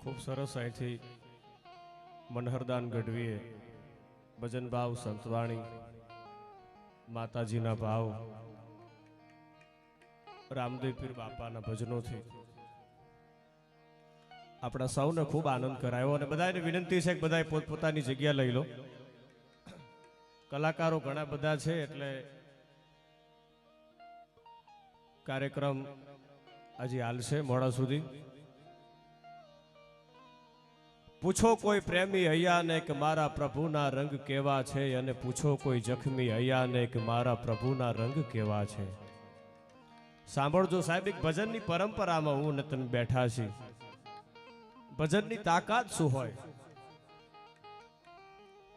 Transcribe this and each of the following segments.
ખૂબ સરસ અહીંથી મનહરદાન ગઢવીએ ભજન ભાવ સંતવાણી માતાજીના ભાવ રામદેવ પીર બાપાના ભજનોથી આપણા સૌને ખૂબ આનંદ કરાયો અને બધાને વિનંતી છે કે બધાએ પોતપોતાની જગ્યા લઈ લો. કલાકારો ઘણા બધા છે એટલે કાર્યક્રમ હજી હાલશે મોડા સુધી. પૂછો કોઈ પ્રેમી હૈયાને કે મારા પ્રભુના રંગ કેવા છે, અને પૂછો કોઈ જખમી હૈયાને કે મારા પ્રભુના રંગ કેવા છે. સાંભળજો સાહેબ, એક ભજનની પરંપરામાં હું ને તમે બેઠા છીએ. ભજનની તાકાત શું હોય?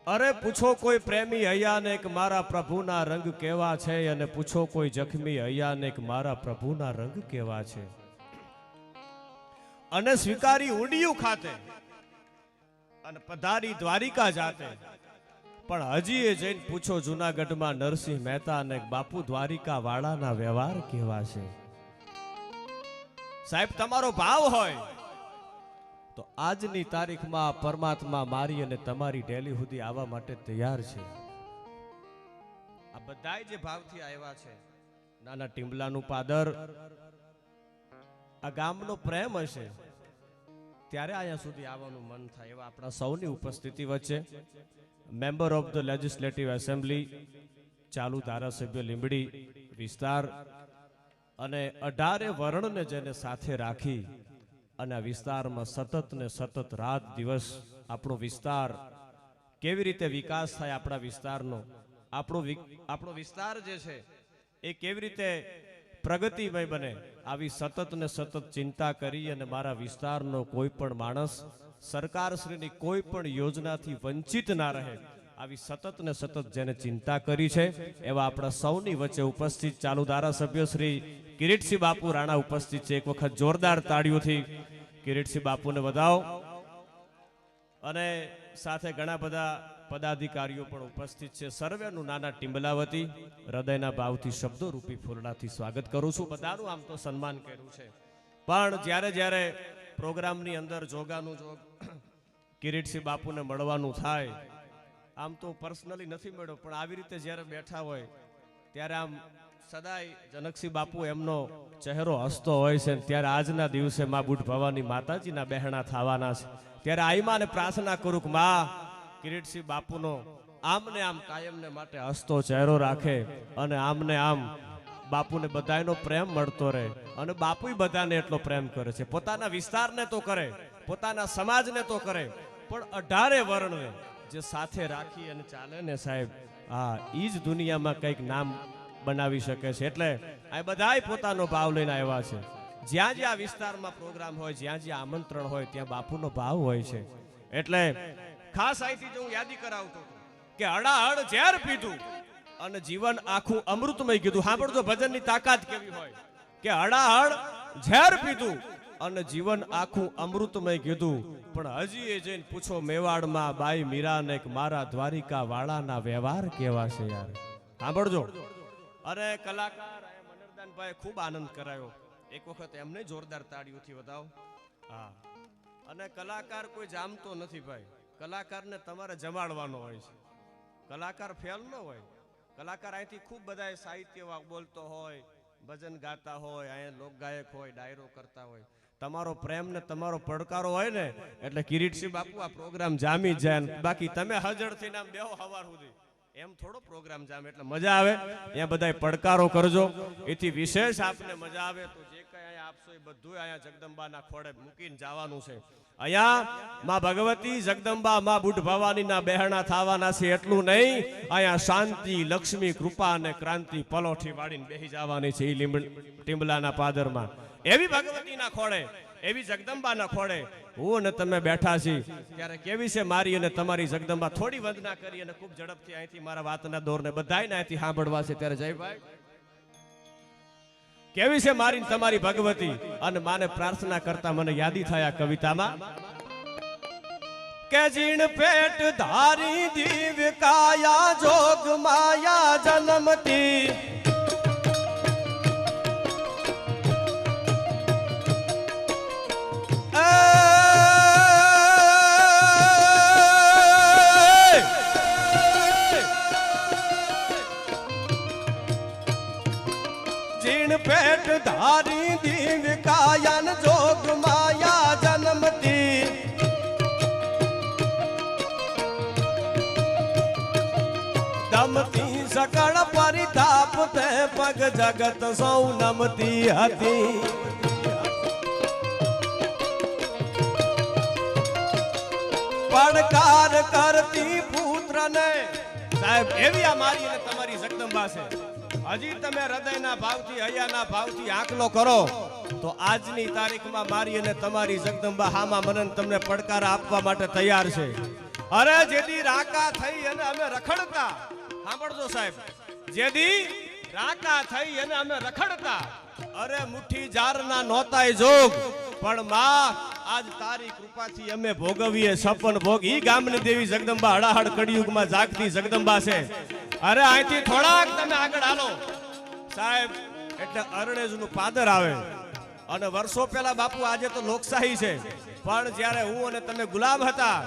અરે પૂછો કોઈ પ્રેમી હૈયાને કે મારા પ્રભુના રંગ કેવા છે, અને પૂછો કોઈ જખમી હૈયાને કે મારા પ્રભુના રંગ કેવા છે. અને સ્વીકારી ઊંડિયું ખાતે અને પધારી દ્વારિકા જાતે, પણ હજી એ જઈને પૂછો જુનાગઢમાં નરસિંહ મહેતા અને બાપુ દ્વારિકા વાળાના વ્યવહાર કેવા છે. સાહેબ, તમારો ભાવ હોય તો આજની તારીખમાં પરમાત્મા મારી અને તમારી ડેલી સુધી આવવા માટે તૈયાર છે. આ બધાય જે ભાવથી આવ્યા છે, નાના ટીમ્બલાનું પાદર, આ ગામનો પ્રેમ હશે ત્યારે અહીંયા સુધી આવવાનું મન થાય. એવા આપણા સૌની ઉપસ્થિતિ વચ્ચે member of the legislative assembly, ચાલુ ધારાસભ્ય લીંબડી વિસ્તાર અને 18 વર્ણને જેને સાથે રાખી અને આ વિસ્તારમાં સતત ને સતત રાત દિવસ આપણો વિસ્તાર કેવી રીતે વિકાસ થાય, આપણા વિસ્તારનો આપણો વિસ્તાર જે છે એ કેવી રીતે પ્રગતિમય બને, આવી સતત ને સતત ચિંતા કરી અને મારા વિસ્તારનો કોઈ પણ માણસ સરકારશ્રીની કોઈ પણ યોજનાથી વંચિત ના રહે, આવી સતત ને સતત જેને ચિંતા કરી છે એવા આપણા સૌની વચ્ચે ઉપસ્થિત ચાલુ ધારાસભ્ય શ્રી કિરીટસિંહ બાપુ રાણા ઉપસ્થિત છે. એક વખત જોરદાર તાળીઓથી કિરીટસિંહ બાપુને વધાવો. અને સાથે ઘણા બધા પદાધિકારીઓ પણ ઉપસ્થિત છે. સર્વેનું નાના ટીમ્બલાવતી હૃદયના ભાવથી શબ્દો રૂપી ફૂલડાથી સ્વાગત કરું છું. બધાનું આમ તો સન્માન કર્યું છે, પણ જ્યારે જ્યારે પ્રોગ્રામની અંદર જોગાનું જોગ કિરીટસિંહ બાપુને મળવાનું થાય, આમ તો પર્સનલી નથી મળ્યો, પણ આવી રીતે જ્યારે બેઠા હોય ત્યારે આમ સદાય જનકસિંહ બાપુ એમનો ચહેરો હસતો હોય છે. ત્યારે આજના દિવસે મા બુઢ ભવાની માતાજીના બહેણા થવાના છે, ત્યારે આઈમાને પ્રાર્થના કરું કે મા કિરીટસિંહ બાપુનો આમને આમ કાયમને માટે હસતો ચહેરો રાખે અને આમને આમ બાપુને બધાનો પ્રેમ મળતો રહે. અને બાપુ બધાને એટલો પ્રેમ કરે છે, પોતાના વિસ્તારને તો કરે, પોતાના સમાજને તો કરે, પણ 18 વર્ણને જે સાથે રાખી અને ચાલે ને સાહેબ, હા ઈ જ દુનિયામાં કંઈક નામ બનાવી શકે છે. એટલે આ બધાય પોતાનો ભાવ લઈને આવ્યા છે. જ્યાં જ્યાં વિસ્તારમાં પ્રોગ્રામ હોય, જ્યાં જ્યાં આમંત્રણ હોય, ત્યાં બાપુનો ભાવ હોય છે. એટલે ખાસ અહીંથી જો હું યાદી કરાવતો કે હડાહડ ઝેર પીધું અને જીવન આખું અમૃતમય કીધું. સાંભળજો ભજનની તાકાત કેવી હોય કે હડાહડ ઝેર પીધું અને જીવન આખું અમૃતમય કીધું, પણ હજી એ જઈને પૂછો મેવાડમાં બાઈ મીરાને મારા દ્વારિકા વાળાના વ્યવહાર કેવા છે. યાર સાંભળજો. અરે કલાકાર મનહરદાનભાઈ ખૂબ આનંદ કરાયો. એક વખત એમને જોરદાર તાળીઓથી વધાવો. હા, અને કલાકાર કોઈ જામતો નથી ભાઈ, કલાકારને તમારે જમાડવાનો હોય છે. કલાકાર ફેલ ન હોય. કલાકાર અહીંથી ખૂબ બધા સાહિત્ય બોલતો હોય, ભજન ગાતા હોય, અહીંયા લોકગાયક હોય, ડાયરો કરતા હોય. તમારો પ્રેમ ને તમારો પડકારો હોય ને એટલે કિરીટસિંહ બાપુ આ પ્રોગ્રામ જામી જાય. બાકી તમે હજળથી નામ બેહો હવાર સુધી, એમ થોડો પ્રોગ્રામ જામે. એટલે મજા આવે અહીંયા બધાય પડકારો કરજો. એથી વિશેષ આપને મજા આવે તો જે કઈ અહીંયા આપશો એ બધું અહીંયા જગદંબાના ખોડે મૂકીને જવાનું છે. અહીંયા માં ભગવતી જગદંબા માં બુઢ ભવાનીના બહેણા થવાના છે. એટલું નહીં, અહીંયા શાંતિ, લક્ષ્મી, કૃપા અને ક્રાંતિ પલોઠી વાળીને બેહી જવાની છે એ ટીમ્બલાના પાદરમાં. એવી ભગવતીના ખોડે, એવી જગદંબાના ખોડે હું ને તમે બેઠા છીએ. ત્યારે કેવી છે મારી અને તમારી જગદંબા. થોડી વંદના કરી અને ખૂબ ઝડપથી અહીંથી મારા વાતના દોરને બધાયને અહીંથી સાંભળવા છે. ત્યારે જયભાઈ કેવી છે મારી તમારી ભગવતી, અને માને પ્રાર્થના કરતા મને યાદી થાય આ કવિતામાં કે જીણ પેટ ધારી દિવ્ય કાયા જોગ માયા જન્મતી, એ જીણ પેટ ધારી દિવ્ય કાયન જોગ માયા જન્મતી દમતી સકળ પરિતાપ તે પગ જગત સૌ નમતી હતી પડકાર કરતી પુત્ર ને સાહેબ એવી આ મારી અને તમારી જગદંબા છે હજી તમે હૃદયના ભાવથી હૈયાના ભાવથી આંકલો કરો તો આજની તારીખમાં મારી અને તમારી જગદંબા હામાં મને તમને પડકાર આપવા માટે તૈયાર છે અરે જેદી રાકા થઈ અને અમે રખડતા સાંભળજો સાહેબ જેદી રાકા થઈ અને અમે રખડતા અરે મુઠ્ઠી જારના નોતાય જોગ પણ માં આજ તારી કૃપાથી અમે ભોગવીએ સપન ભોગ ઈ ગામની દેવી જગદંબા હડાહડ કળિયુગમાં જાગતી જગદંબા છે અરે અહીંથી થોડાક તમે આગળ હાલો સાહેબ એટલે અરણેજનું પાદર આવે અને વર્ષો પહેલા બાપુ આજે તો લોકશાહી છે પણ જ્યારે હું અને તમે ગુલામ હતા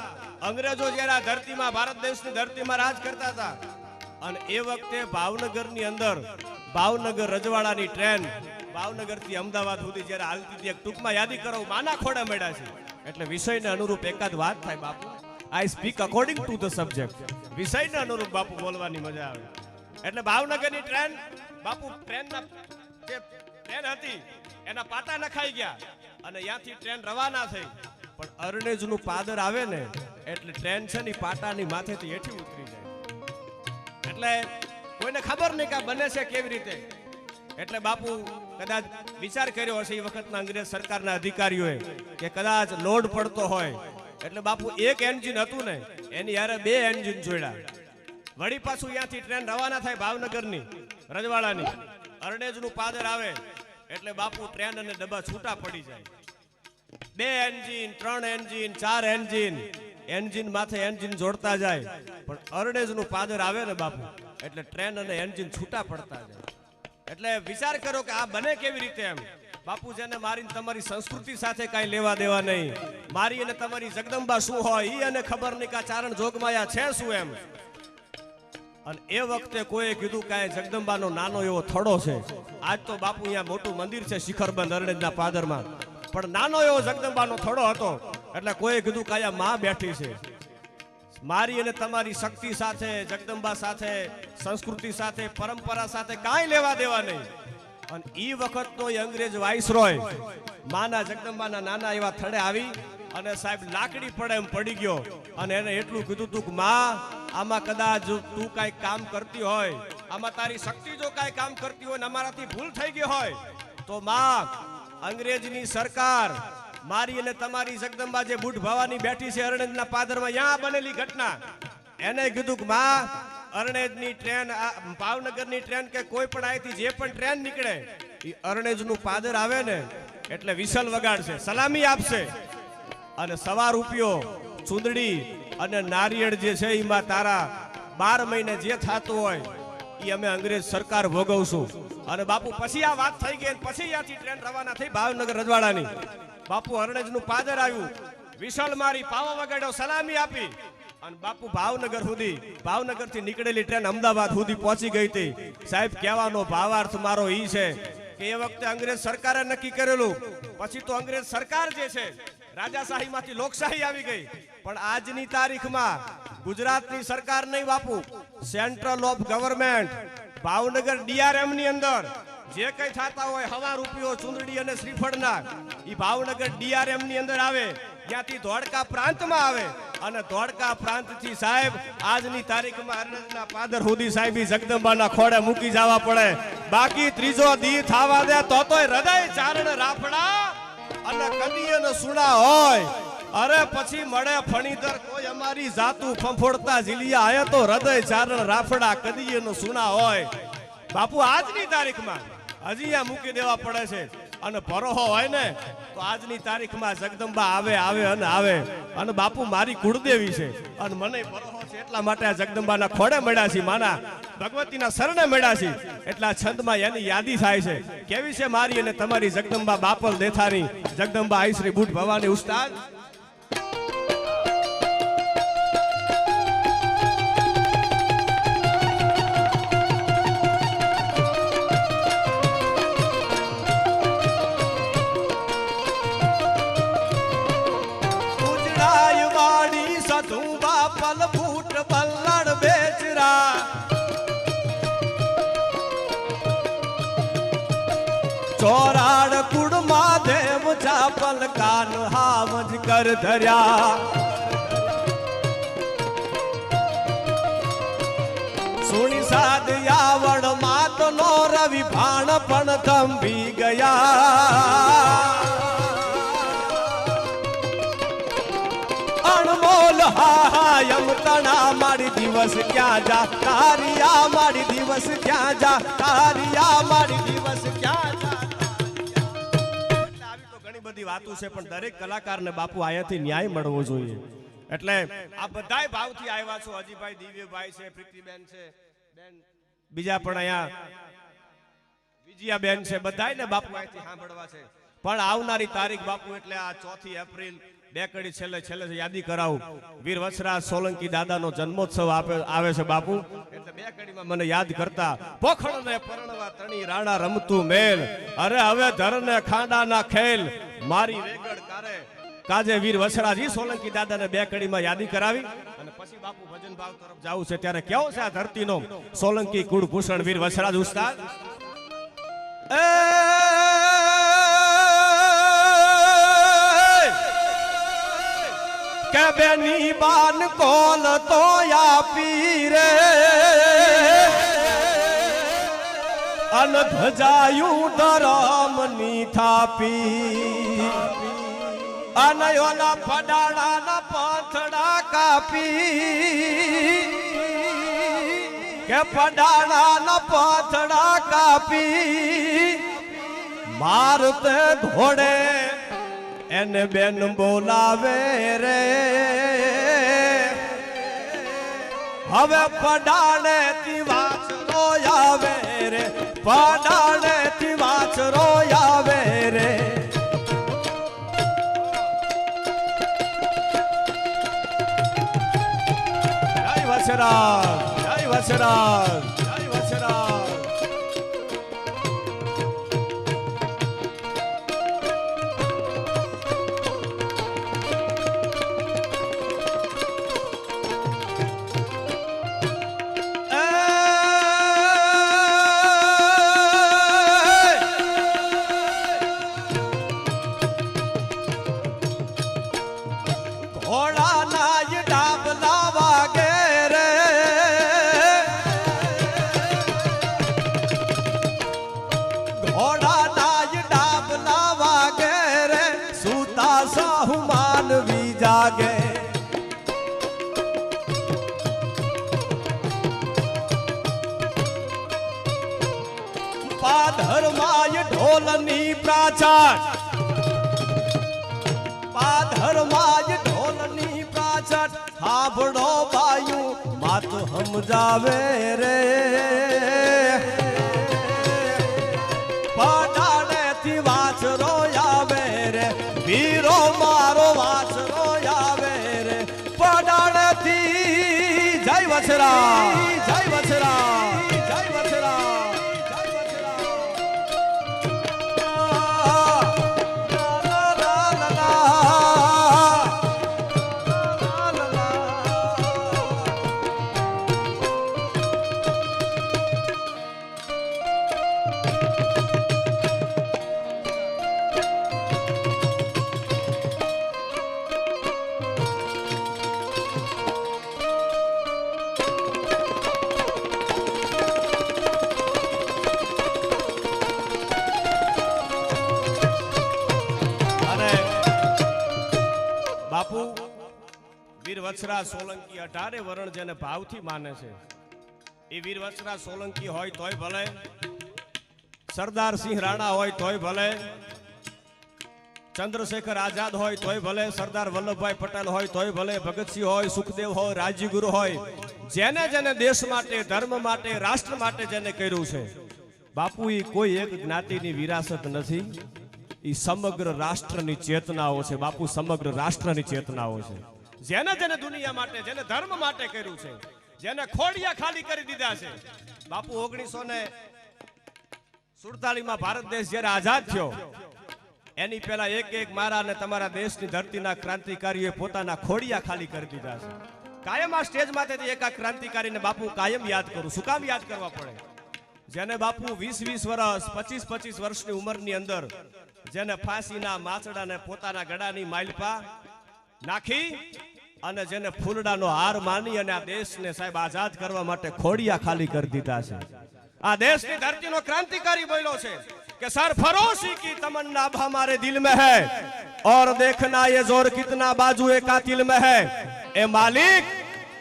અંગ્રેજો જ્યારે આ ધરતીમાં ભારત દેશની ધરતીમાં રાજ કરતા હતા અને એ વખતે ભાવનગરની અંદર ભાવનગર રજવાડાની ટ્રેન ભાવનગર થી અમદાવાદ સુધી જ્યારે હાલતી હતી ટૂંકમાં યાદી કરો માના ખોડા મળ્યા છે એટલે વિષયને અનુરૂપ એકાદ વાત થાય બાપુ આઈ speak according to the subject વિષયને અનુરૂપ બાપુ બોલવાની મજા આવે એટલે ભાવનગરની ટ્રેન બાપુ ટ્રેનના જે ટ્રેન હતી એના પાટા નખાઈ ગયા અને ત્યાંથી ટ્રેન રવાના થઈ પણ અરણેજનું પાદર આવે ને એટલે ટ્રેન છે ને પાટાની માથેથી હેઠી ઉતરી જાય એટલે કોઈને ખબર નહીં કે બને છે કેવી રીતે એટલે બાપુ કદાચ વિચાર કર્યો હશે એ વખતના અંગ્રેજ સરકારના અધિકારીઓએ કે કદાચ લોડ પડતો હોય એટલે બાપુ એક એન્જિન હતું ને એની યારે બે એન્જિન જોડ્યા વળી પાછું ત્યાંથી ટ્રેન રવાના થાય ભાવનગરની રજવાડાની અરણેજનું પાદર આવે એટલે બાપુ ટ્રેન અને ડબ્બા છૂટા પડી જાય બે એન્જિન ત્રણ એન્જિન ચાર એન્જિન માથે એન્જિન જોડતા જાય પણ અરણેજનું પાદર આવે ને બાપુ એટલે ટ્રેન અને એન્જિન છૂટા પડતા જાય એટલે વિચાર કરો કે આ બને કેવી રીતે એમ બાપુ જેને મારીને તમારી સંસ્કૃતિ સાથે કાંઈ લેવા દેવા નહીં મારી અને તમારી જગદંબા શું હોય ઈ અને ખબર નહીં કે ચારણ જોગમાયા છે શું એમ અને એ વખતે કોઈએ કીધું કે જગદંબાનો નાનો એવો થડો છે આજ તો બાપુ અહીંયા મોટું મંદિર છે શિખરબંધ અરણેજના પાદરમાં પણ નાનો એવો જગદંબાનો થડો હતો એટલે કોઈએ કીધું કે અહીંયા માં બેઠી છે મારી અને તમારી શક્તિ સાથે જગદંબા સાથે સંસ્કૃતિ સાથે પરંપરા સાથે કાંઈ લેવા દેવા નહીં અને ઈ વખતનો અંગ્રેજ વાઇસરોય માના જગદંબાના નાના એવા થડે આવી અને સાહેબ લાકડી પડે એમ પડી ગયો અને એને એટલું કીધું તું કે માં આમાં કદાચ તું કાંઈ કામ કરતી હોય આમાં તારી શક્તિ જો કાંઈ કામ કરતી હોય ને અમારાથી ભૂલ થઈ ગઈ હોય તો માં અંગ્રેજની સરકાર મારી અને તમારી જગદંબા જે બુઢ ભવાની બેઠી છે અરણેજના પાદરમાં ત્યાં બનેલી ઘટના એને કીધું કે માં અરણેજની ટ્રેન ભાવનગરની ટ્રેન કે કોઈ પણ અહીંથી જે પણ ટ્રેન નીકળે એ અરણેજનું પાદર આવે ને એટલે વિસલ વગાડશે સલામી આપશે અને સવા રૂપિયો ચૂંદડી અને નારિયેળ જે છે એમાં તારા 12 મહિને જે થતું હોય એ અમે અંગ્રેજ સરકાર ભોગવશું અને બાપુ પછી આ વાત થઈ ગઈ પછી ત્યાંથી ટ્રેન રવાના થઈ ભાવનગર રજવાડાની બાપુ અરણેજનું પાદર આવ્યું વિસલ મારી પાવા વગાડ્યો સલામી આપી અને બાપુ ભાવનગર સુધી ભાવનગર થી નીકળેલી ટ્રેન અમદાવાદ સુધી પહોંચી ગઈ હતી સાહેબ કહેવાનો ભાવાર્થ મારો ઈ છે કે એ વખતે અંગ્રેજ સરકારે નક્કી કરેલું પછી તો અંગ્રેજ સરકાર જે છે રાજાશાહી માંથી લોકશાહી આવી ગઈ પણ આજની તારીખમાં ગુજરાતની સરકાર નહીં બાપુ central of government Bhavnagar DRM ની અંદર જે કઈ થતા હોય હવા રૂપિયો ચુંદડી અને શ્રીફળના ઈ ભાવનગર ડીઆરએમ ની અંદર આવે ત્યાંથી ધોળકા પ્રાંતમાં આવે અને ધોળકા પ્રાંત થી સાહેબ આજની તારીખમાં અરણેજના પાદર સુધી સાહેબ જગદંબાના ખોડે મૂકી જવા પડે બાકી ત્રીજો દી થાવા દે તોય હૃદય ચારણ રાફડા અને કદીયનો સુણા હોય અરે પછી મળે ફણીધર કોઈ અમારી જાતું ફંફોડતા જીલિયા આયા તો હૃદય ચારણ રાફડા કદીયનો સુણા હોય બાપુ આજની તારીખમાં હજી આ મૂકી દેવા પડે છે અને ભરોહો હોય ને તો આજની તારીખમાં જગદંબા આવે અને બાપુ મારી કુળદેવી છે અને મને ભરોહો છે એટલા માટે આ જગદંબાના ખોડે મળ્યા છે માના ભગવતીના શરણે મળ્યા છે એટલા છંદમાં એની યાદી થાય છે કેવી છે મારી અને તમારી જગદંબા બાપલ દેથાની જગદંબા આઈ શ્રી બુઢ ભવાની ઉસ્તાદ ચોરાડ કુડમાં દેવ ચાપલ કાન હાવજ કર ધર્યા સુણી સાદ યાવડ માતનો રવિ ભાણ પણ થંભી ગયા અણમોલ હાયમ તણા મારી દિવસ ક્યાં જા તારિયા મારી દિવસ ક્યાં જા તારિયા મારી દિવસ ક્યાં જા આવી તો ઘણી બધી વાતો છે પણ દરેક કલાકારને બાપુ આયાથી ન્યાય મળવો જોઈએ એટલે આ બધાય ભાવથી આવ્યા છો અજીભાઈ દિવ્યભાઈ છે પ્રીતિબેન છે બેન બીજા પણ અહીંયા વિજયા બેન છે બધાયને બાપુ અહીંથી સાંભળવા છે પણ આવનારી તારીખ બાપુ એટલે આ 4 એપ્રિલ બે કડી છેલ્લે યાદી કરાવું વીર વત્સરાજ સોલંકી દાદાનો જન્મોત્સવ આવે છે બાપુ એટલે બે કડીમાં મને યાદ કરતા પોખણને પરણવા તણી રાણા રમતું મેલ અરે હવે ધરને ખાંડાના ખેલ મારી વેગડ કારે કાજે વીર વત્સરાજી સોલંકી દાદાને બે કડીમાં યાદી કરાવી અને પછી બાપુ ભજન ભાવ તરફ જાવું છે ત્યારે કેવો છે આ ધરતીનો સોલંકી કુળભૂષણ વીર વત્સરાજ ઉસ્તાદ કે બેની બાન કોલ તો આપી રે અન ધજાયું ધરમની થાપી અનયોના ફડાણાના પાથડા કાપી કે ફડાણાના પાથડા કાપી મારતે ઘોડે એને બેન બોલાવે રે હવે પડાણે થી વાછરો આવે રે પડાણે થી વાછરો આવે રે જય વત્સરાજ જય વત્સરાજ જય વત્સરાજ જાગે પાધરમાય ઢોલની પ્રાચાર પાધરમાય ઢોલની પ્રાચાર હાભડો બાયું માત સમજાવે રે પડાણે થી વાછરો આવે રે વીરો મારો વાછરો આવે રે પડાણે થી જય વત્સરાજ જય વત્સરાજ જય વત્સરાજ જય વત્સરાજ બાપુ વીર વત્સરાજ સોલંકી 18 વરણ જેને ભાવથી માને છે એ વીર વત્સરાજ સોલંકી હોય તોય ભલે સરદાર સિંહ રાણા હોય તોય ભલે ચંદ્રશેખર આઝાદ હોય તોય ભલે સરદાર વલ્લભભાઈ પટેલ હોય તોય ભલે ભગતસિંહ હોય સુખદેવ હોય રાજ્યગુરુ હોય જેને જેને દેશ માટે ધર્મ માટે રાષ્ટ્ર માટે જેને કર્યું છે બાપુ એ કોઈ એક જ્ઞાતિની વિરાસત નથી એ સમગ્ર રાષ્ટ્રની ચેતનાઓ છે બાપુ સમગ્ર રાષ્ટ્રની ચેતનાઓ છે જેને જેને દુનિયા માટે જેને ધર્મ માટે કર્યું છે જેને ખોડિયા ખાલી કરી દીધા છે બાપુ 1947 માં ભારત દેશ જ્યારે આઝાદ થયો એની પહેલા એક એક મારા અને તમારા દેશની ધરતીના ક્રાંતિકારીઓએ પોતાના ખોડિયા ખાલી કરી દીધા છે કાયમ આ સ્ટેજ માંથી એક આ ક્રાંતિકારીને બાપુ કાયમ યાદ કરું શું કામ યાદ કરવા પડે જેને બાપુ 20-20 વર્ષ 25-25 વર્ષની ઉંમરની અંદર જેને ફાંસીના માછડાને પોતાના ગળાની માલપા નાખી અને જેને ફૂલડાનો હાર માની અને આ દેશને સાહેબ આઝાદ કરવા માટે ખોડિયા ખાલી કરી દીધા છે। આ દેશની ધરતીનો ક્રાંતિકારી બોલ્યો છે कि सरफरोशी की तमन्ना अब हमारे दिल में है और देखना ये जोर कितना बाजुए कातिल में है। ए मालिक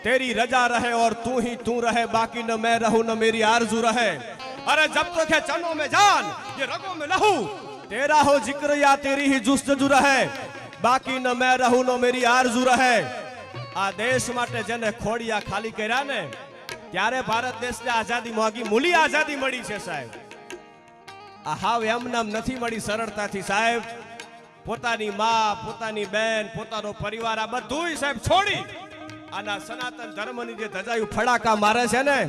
तेरी रजा रहे और तू ही तू रहे, बाकी न मैं रहूं न मेरी आरज़ू रहे। अरे जब तक है चनों में जान ये रगों में लहू, तेरा हो जिक्र या तेरी ही जुस्तजू रहे, बाकी न मैं रहूं न मेरी आरज़ू रहे। आ देश माटे जेने खोडिया खाली कर्या ने त्यारे भारत देशने आजादी मागी मूली आजादी मળી છે સાહેબ। આ હાવ એમનામ નથી મળી સરળતાથી સાહેબ। પોતાની માં, પોતાની બેન, પોતાનો પરિવાર આ બધુંય સાહેબ છોડી આના સનાતન ધર્મની જે ધજાયું ફડાકા મારે છે ને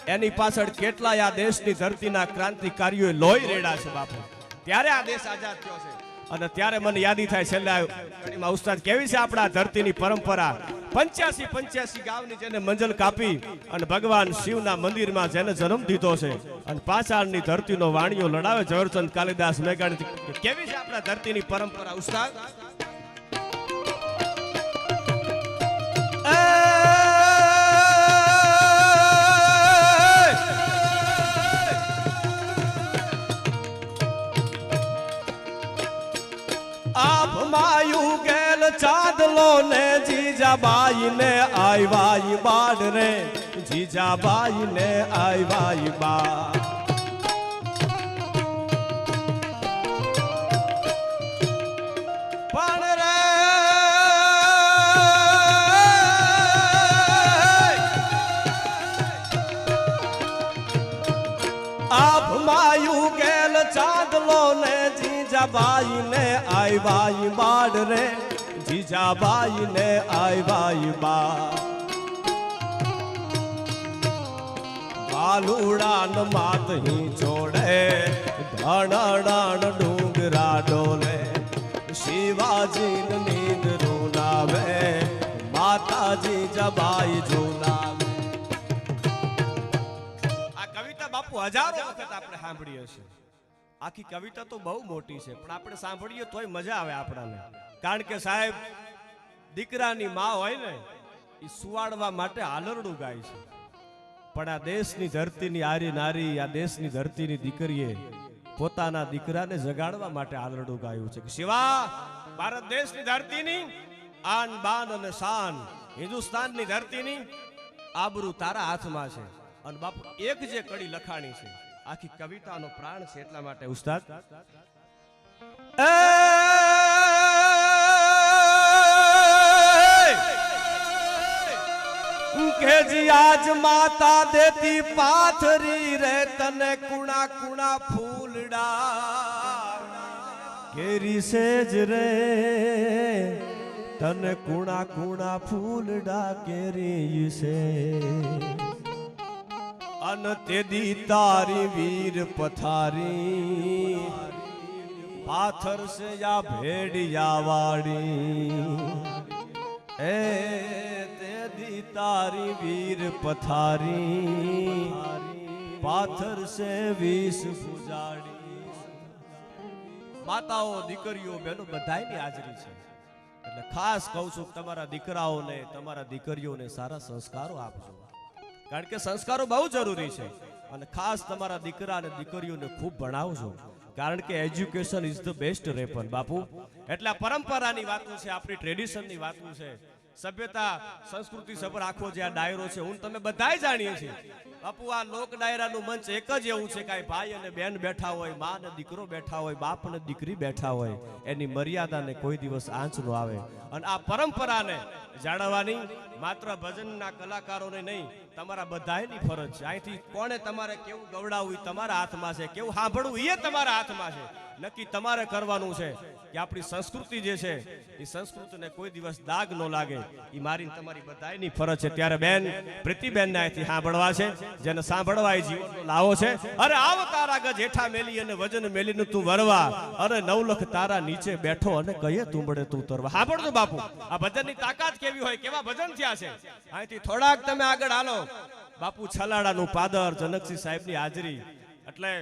એની પાછળ કેટલાય આ દેશની ધરતીના ક્રાંતિકારીઓએ લોહી રેડા છે બાપુ। ત્યારે આ દેશ આઝાદ થયો છે। અને ત્યારે મને યાદી થાય છેલ્લા ઘડીમાં ઉસ્તાદ કેવી છે આપણા ધરતીની પરંપરા। 85 ગામની જેને મંજલ કાપી અને ભગવાન શિવના મંદિરમાં જેને જન્મ દીધો છે અને પાછળની ધરતીનો વાણીઓ લડાવે ઝવેરચંદ કાલિદાસ મેઘાણી। કેવી છે આપણા ધરતીની પરંપરા ઉસ્તાદ। आप मायू गेल चादलो ने जीजाबाई ने आई वाई बाड़ रे, जीजाबाई ने आई वाई बाड़। पण रे आप मायू गेल चादलो ने जीजाबाई ने आई बाई बाड़ रे, जीजाबाई ने आई बाई बाड़। बालूड़ान मात ही छोड़े धड़ाड़ान डूंगरा डोले, शिवाजी नींद रूनावे माता जीजाबाई झूलावे। आ कविता बापू हजारों वखत आपणे सांभळी हशे। आखी कविता तो बहु मोटी है पण आपणे सांभळीए तोय मजा आवे आपणाने। कारण के साहेब दीकरानी मां होय ने ई सुवाडवा माटे हालरडું ગાય છે પણ આ દેશની ધરતીની આરી નારી આ દેશની ધરતીની દીકરીએ પોતાના દીકરાને જગાડવા માટે હાલરડું ગાયું છે કે શિવા ભારત દેશની ધરતીની આન બાન અને શાન હિન્દુસ્તાનની ધરતીની આબરૂ તારા હાથમાં છે। અને બાપુ એક જે કડી લખાણી છે આખી કવિતાનો પ્રાણ છે એટલા માટે ઉસ્તાદ के जी आज माता देती पाथरी रे तने कुणा कुणा फूलड़ा केरी सेज रे तने कुणा कुणा फूलड़ा केरी से अन तेदी तारी वीर पथारी पाथर से या भेड़िया वाड़ी ए तेदी तारी वीर पथारी पाथर से वीस फुजाड़ी। माताओ दीकरीओ बहनों बधाईनी हाजरी छे એટલે ખાસ કહું છું તમારા દીકરાઓને તમારા દીકરીઓને સારા સંસ્કારો આપજો કારણ કે સંસ્કારો બહુ જરૂરી છે અને ખાસ તમારા દીકરા અને દીકરીઓને ખૂબ ભણાવજો કારણ કે education is the best weapon બાપુ। એટલે આ પરંપરાની વાતો છે આપણી ટ્રેડિશનની વાતો છે સભ્યતા સંસ્કૃતિ સભર આખો જે આ ડાયરો છે હું તમે બધાય જાણીએ છીએ બાપુ। આ લોક ડાયરાનું મંચ એક જ એવું છે કે ભાઈ અને બેન બેઠા હોય માં અને દીકરો બેઠા હોય બાપ અને દીકરી બેઠા હોય એની મર્યાદાને કોઈ દિવસ આંચ ન આવે અને આ પરંપરાને જાળવવાની માત્ર ભજનના કલાકારોને નહીં તમારા બધાયની ફરજ છે। અહીંથી કોણે તમારે કેવું ગવડાવવું તમારા હાથમાં છે કેવું સાંભળવું એ તમારા હાથમાં છે। નક્કી તમારે કરવાનું છે કે આપણી સંસ્કૃતિ જે છે એ સંસ્કૃતિને કોઈ દિવસ દાગ ન લાગે એ મારી તમારી બધાયની ફરજ છે। ત્યારે બેન પ્રીતિબેનને અહીંથી સાંભળવા છે જેને સાંભળવા એ જીવનનો લાવો છે। અરે આવ તારા ગજ હેઠા મેલી અને વજન મેલીને તું વરવા અરે 9 લાખ તારા નીચે બેઠો અને કયે તુંબડે તું તરવા। સાંભળજો બાપુ આ ભજનની તાકાત કેવી હોય કેવા ભજન થયા છે। અહીંથી થોડાક તમે આગળ હાલો બાપુ છલાડાનું પાદર જનકસિંહ સાહેબની હાજરી એટલે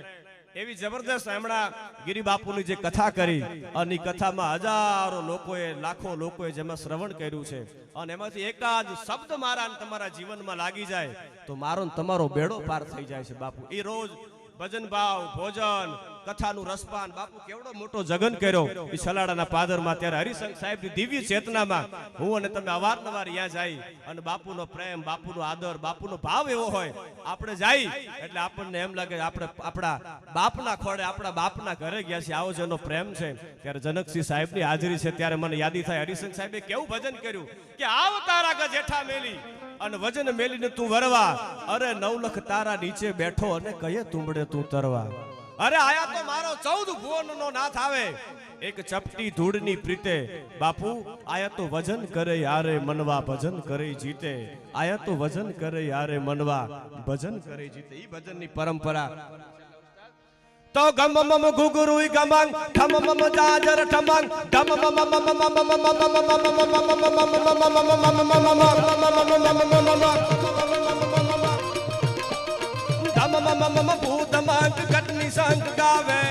એવી જબરદસ્ત હમણાં ગિરી બાપુની જે કથા કરી અને એ કથામાં હજારો લોકોએ લાખો લોકોએ જેમાં શ્રવણ કર્યું છે અને એમાંથી એકાદ શબ્દ મારા અને તમારા જીવનમાં લાગી જાય તો મારો ને તમારો બેડો પાર થઈ જાય છે બાપુ. એ રોજ ભજન ભાવ ભોજન કથાનું રસપાન બાપુ કેવડો મોટો જગન કર્યો એ છલાડાના પાદરમાં. ત્યારે હરિશંકર સાહેબની દિવ્ય ચેતનામાં હું અને તમે અવારનવાર ત્યાં જઈ અને બાપુનો પ્રેમ બાપુનો આદર બાપુનો ભાવ એવો હોય આપણે જઈ એટલે આપણને એમ લાગે આપણે આપણા બાપના ખોડે આપણા બાપના ઘરે ગયા છે. આવો જેનો પ્રેમ છે. ત્યારે જનકસિંહ સાહેબની હાજરી છે ત્યારે મને યાદી થાય હરિશંકર સાહેબે કેવું ભજન કર્યું કે આવ તારા ગજ હેઠા મેલી અને વજન મેલીને તું વરવા, અરે નવલખ તારા નીચે બેઠો અને કયે તુંબડે તું તરવા. અરે આયા તો મારો 14 ભુવનનો નાથ આવે એક ચપટી ધૂળની પ્રીતે. બાપુ આયા તો વજન કરે યારે મનવા ભજન કરે જીતે. આયા તો વજન કરે યારે મનવા ભજન કરે જીતે. ઈ ભજનની પરંપરા તો ગમ મમ ગુગુરુઈ ગમંગ ઠમ મમ જાજર ઠમંગ ગમ મમ મમ ભૂત માંગ ઘટની સંગ ગાવે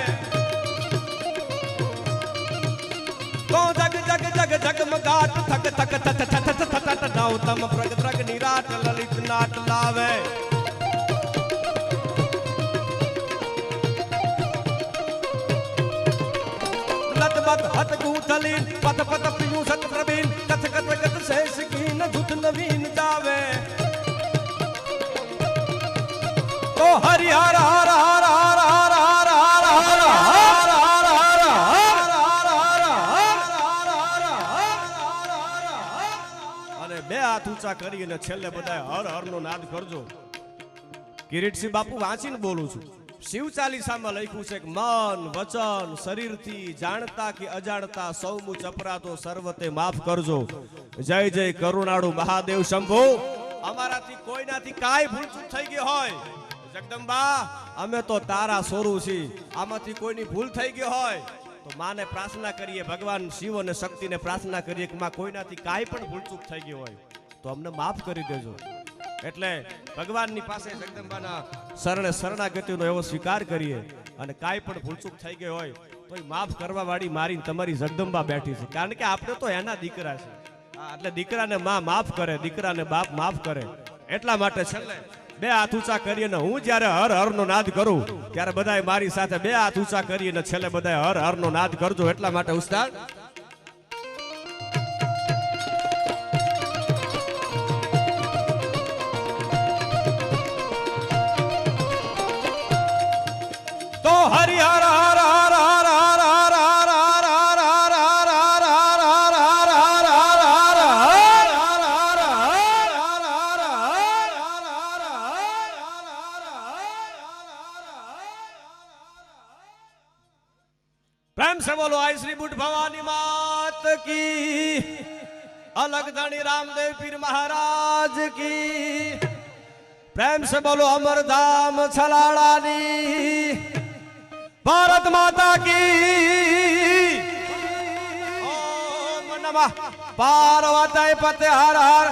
તો જગ જગ જગ જગમગાટ થક થક થક થક થક નવતમ પ્રગ પ્રગ નિરાટ લલિત નાટ લાવે. लत हत गूंथलीन पत पत पियूं सत प्रवीण कथ कथ कथ शेष कीन जुत नवीन जावे तो हरि हर हर हर हर हर हर हर हर અને બે હાથ ઊંચા કરીને છેલ્લે બધા હર હર નો નાદ કરજો. કિરીટસિંહ બાપુ વાંચીને બોલું છું. શિવ ચાલીસામાં લખ્યું છે કે મન વચન શરીરથી જાણતા કે અજાણતા સૌમુ ચપરાતો સર્વતે માફ કરજો. જય જય કરુણાળુ મહાદેવ શંભુ. અમારાથી કોઈનાથી કાંઈ ભૂલચૂક થઈ ગઈ હોય જગદંબા અમે તો તારા સોરું છીએ. આમાંથી કોઈની ભૂલ થઈ ગઈ હોય તો માને પ્રાર્થના કરીએ, ભગવાન શિવ અને શક્તિને પ્રાર્થના કરીએ કે માં કોઈનાથી કાંઈ પણ ભૂલચૂક થઈ ગઈ હોય તો અમને માફ કરી દેજો. એટલે ભગવાનની પાસે જગદંબાના શરણે શરણાગતિનો એવો સ્વીકાર કરીએ અને કાંઈ પણ ભૂલચૂક થઈ ગઈ હોય તો એ માફ કરવા વાળી મારી તમારી જગદંબા બેઠી છે. કારણ કે આપણે તો એના દીકરા છે. એટલે દીકરાને માં માફ કરે, દીકરાને બાપ માફ કરે. એટલા માટે છેલ્લે બે હાથ ઊંચા કરીને હું જ્યારે હર હર નો નાદ કરું ત્યારે બધાય મારી સાથે બે હાથ ઊંચા કરીને છેલ્લે બધાય હર હર નો નાદ કરજો. એટલા માટે ઉસ્તાદ તો હરિ હર હર હર હર હર હર प्रेम से बोलो आई श्री बुट भवानी मात की, अलग धनी रामदेव पीर महाराज की. प्रेम से बोलो अमरधाम छलाड़ानी भारत माता की. ओम नमः पार्वती पते हर हर